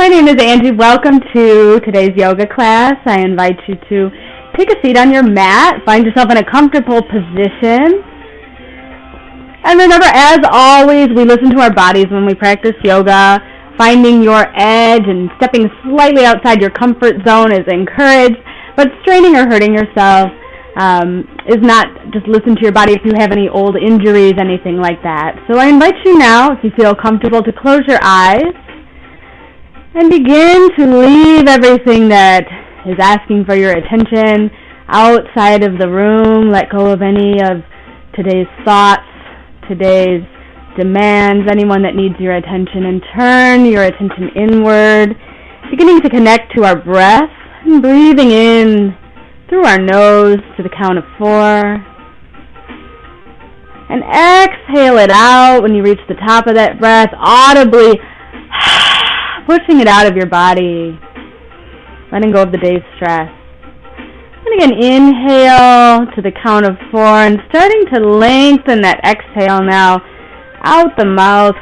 My name is Angie. Welcome to today's yoga class. I invite you to take a seat on your mat, find yourself in a comfortable position. And remember, as always, we listen to our bodies when we practice yoga. Finding your edge and stepping slightly outside your comfort zone is encouraged, but straining or hurting yourself is not. Just listen to your body if you have any old injuries, anything like that. So I invite you now, if you feel comfortable, to close your eyes and begin to leave everything that is asking for your attention outside of the room. Let go of any of today's thoughts, today's demands, anyone that needs your attention, and turn your attention inward, beginning to connect to our breath and breathing in through our nose to the count of 4. And exhale it out when you reach the top of that breath, audibly pushing it out of your body, letting go of the day's stress. And again, inhale to the count of 4 and starting to lengthen that exhale now out the mouth.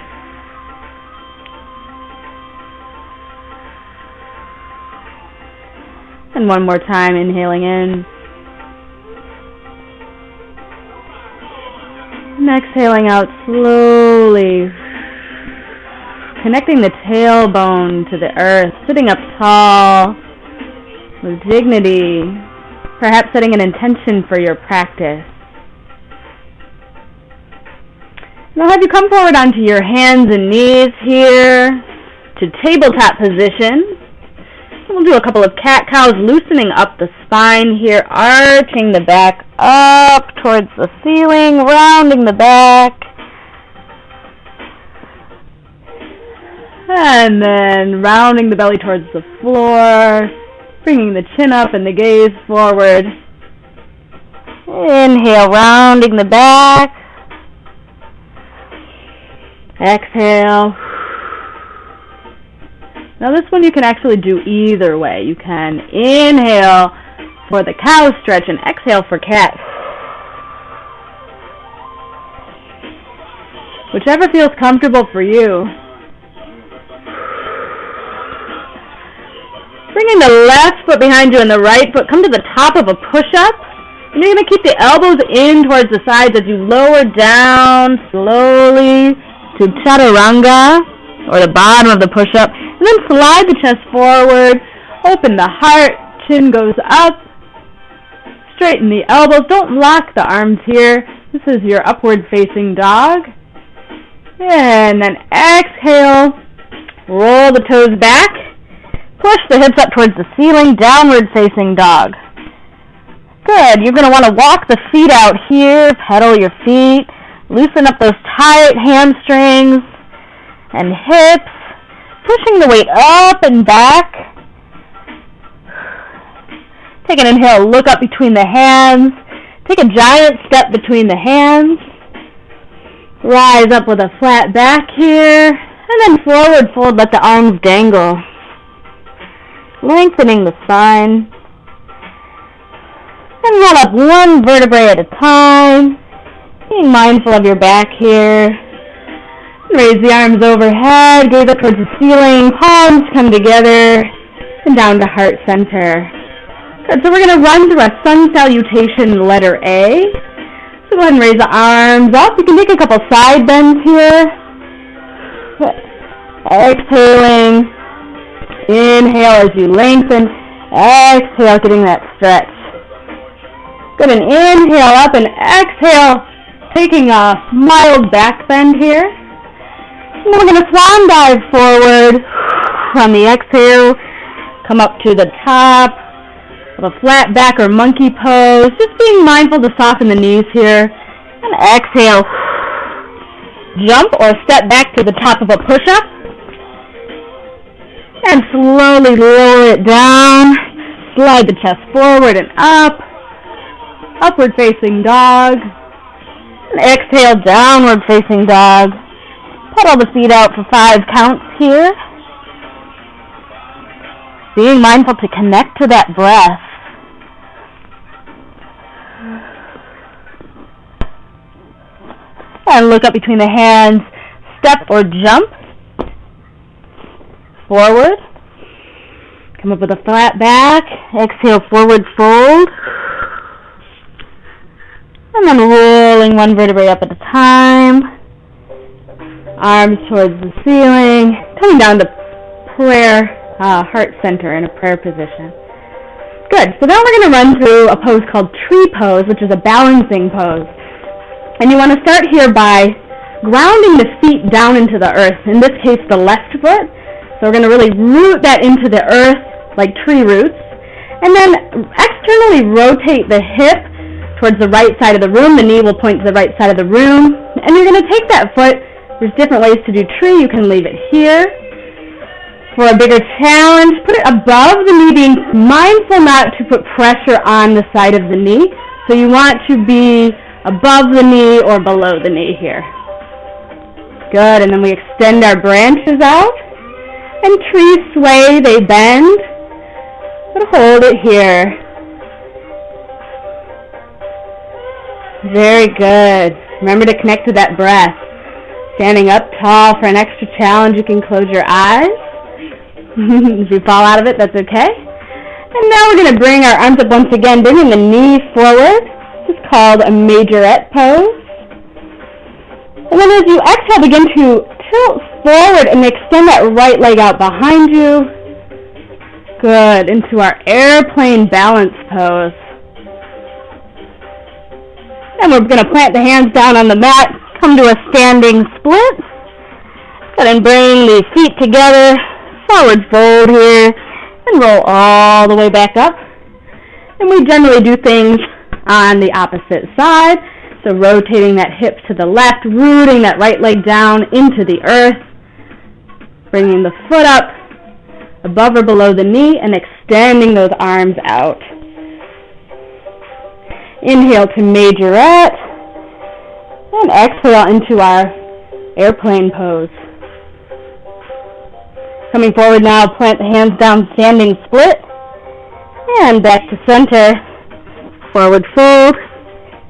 And one more time, inhaling in. And exhaling out slowly. Connecting the tailbone to the earth, sitting up tall with dignity, perhaps setting an intention for your practice. And I'll have you come forward onto your hands and knees here to tabletop position. And we'll do a couple of cat-cows, loosening up the spine here, arching the back up towards the ceiling, rounding the back. And then rounding the belly towards the floor, bringing the chin up and the gaze forward. Inhale, rounding the back. Exhale. Now this one you can actually do either way. You can inhale for the cow stretch and exhale for cat. Whichever feels comfortable for you. Bringing the left foot behind you and the right foot, come to the top of a push-up. And you're going to keep the elbows in towards the sides as you lower down slowly to chaturanga, or the bottom of the push-up. And then slide the chest forward, open the heart, chin goes up, straighten the elbows. Don't lock the arms here. This is your upward-facing dog. And then exhale, roll the toes back. Push the hips up towards the ceiling, downward-facing dog. Good. You're going to want to walk the feet out here, pedal your feet, loosen up those tight hamstrings and hips, pushing the weight up and back. Take an inhale, look up between the hands. Take a giant step between the hands. Rise up with a flat back here, and then forward fold, let the arms dangle. Lengthening the spine. And roll up one vertebrae at a time. Being mindful of your back here. Raise the arms overhead, gaze up towards the ceiling, palms come together, and down to heart center. Good, so we're going to run through a sun salutation, letter A. So go ahead and raise the arms up. You can take a couple side bends here. Exhaling. Inhale as you lengthen. Exhale, getting that stretch. Good, and inhale up and exhale, taking a mild back bend here. And then we're going to swan dive forward on the exhale. Come up to the top of a flat back or monkey pose. Just being mindful to soften the knees here. And exhale. Jump or step back to the top of a push-up. And slowly lower it down. Slide the chest forward and up. Upward facing dog. And exhale, downward facing dog. Pedal the feet out for 5 counts here. Being mindful to connect to that breath. And look up between the hands. Step or jump. Forward. Come up with a flat back. Exhale, forward fold. And then rolling one vertebrae up at a time. Arms towards the ceiling. Coming down to prayer, heart center in a prayer position. Good. So now we're going to run through a pose called tree pose, which is a balancing pose. And you want to start here by grounding the feet down into the earth. In this case, the left foot. So we're going to really root that into the earth like tree roots. And then externally rotate the hip towards the right side of the room. The knee will point to the right side of the room. And you're going to take that foot. There's different ways to do tree. You can leave it here. For a bigger challenge, put it above the knee, being mindful not to put pressure on the side of the knee. So you want to be above the knee or below the knee here. Good. And then we extend our branches out. And trees sway, they bend. But hold it here. Very good. Remember to connect to that breath. Standing up tall for an extra challenge, you can close your eyes. If you fall out of it, that's okay. And now we're going to bring our arms up once again, bringing the knee forward. This is called a majorette pose. And then as you exhale, begin to tilt forward and extend that right leg out behind you. Good. Into our airplane balance pose. And we're going to plant the hands down on the mat. Come to a standing split. Good. And bring the feet together. Forward fold here. And roll all the way back up. And we generally do things on the opposite side. So rotating that hip to the left, rooting that right leg down into the earth, bringing the foot up above or below the knee, and extending those arms out. Inhale to majorette, and exhale into our airplane pose. Coming forward now, plant the hands down, standing split, and back to center, forward fold.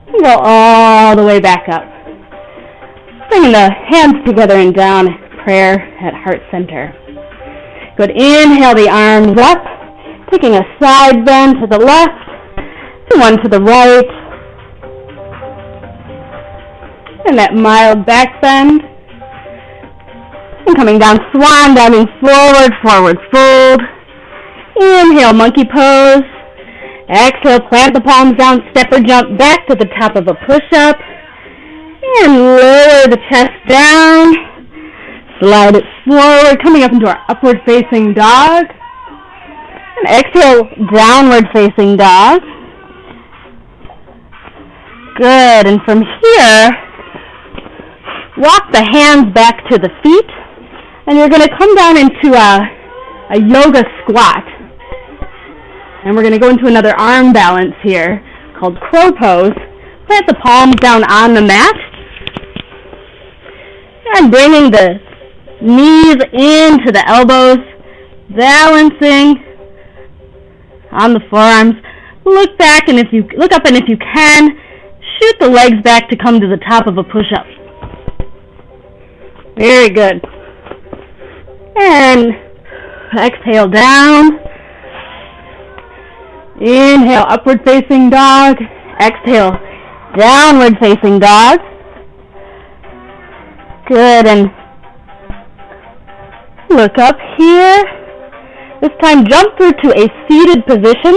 And go all the way back up. Bringing the hands together and down, prayer at heart center. Good. Inhale the arms up, taking a side bend to the left, and one to the right. And that mild back bend. And coming down, swan diving forward, forward fold. Inhale, monkey pose. Exhale, plant the palms down, step or jump back to the top of a push-up. And lower the chest down. Slide it forward, coming up into our upward facing dog. And exhale, downward facing dog. Good. And from here, walk the hands back to the feet. And you're going to come down into a yoga squat. And we're going to go into another arm balance here called crow pose. Plant the palms down on the mat. And bringing the knees into the elbows. Balancing on the forearms. Look back and look up, and if you can, shoot the legs back to come to the top of a push-up. Very good. And exhale down. Inhale, upward facing dog. Exhale, downward facing dog. Good, and look up here. This time jump through to a seated position.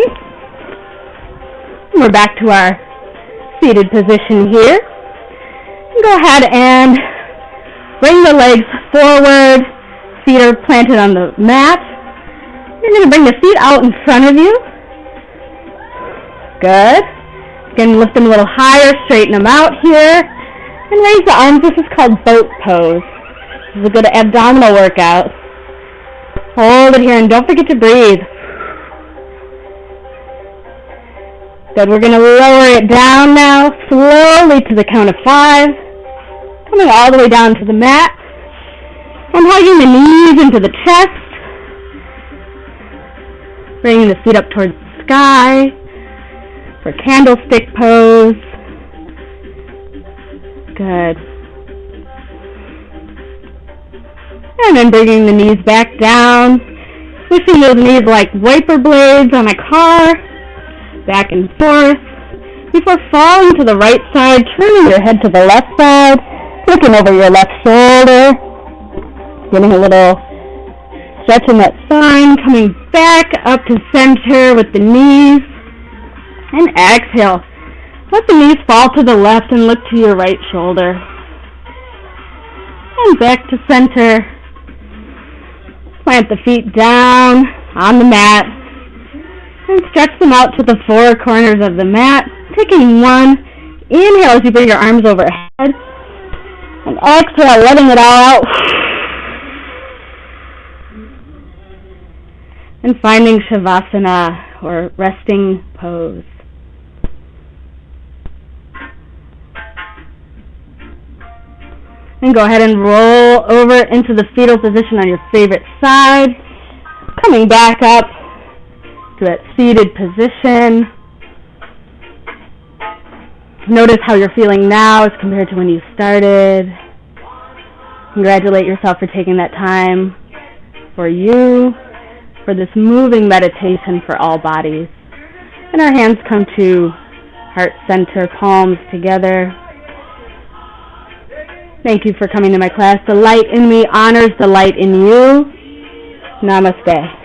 We're back to our seated position here. Go ahead and bring the legs forward. Feet are planted on the mat. You're going to bring the feet out in front of you. Good. Again, lift them a little higher, straighten them out here, and raise the arms. This is called boat pose. This is a good abdominal workout. Hold it here, and don't forget to breathe. Good. We're going to lower it down now, slowly to the count of 5. Coming all the way down to the mat. And hugging the knees into the chest. Bringing the feet up towards the sky. For candlestick pose. Good. And then bringing the knees back down. Pushing those knees like wiper blades on a car, back and forth. Before falling to the right side, turning your head to the left side, looking over your left shoulder, getting a little stretch in that spine, coming back up to center with the knees, and exhale. Let the knees fall to the left and look to your right shoulder. And back to center. Plant the feet down on the mat and stretch them out to the four corners of the mat. Taking one inhale as you bring your arms overhead, and exhale, letting it all out. And finding Shavasana, or resting pose. And go ahead and roll over into the fetal position on your favorite side. Coming back up to that seated position. Notice how you're feeling now as compared to when you started. Congratulate yourself for taking that time for you, for this moving meditation for all bodies. And our hands come to heart center, palms together. Thank you for coming to my class. The light in me honors the light in you. Namaste.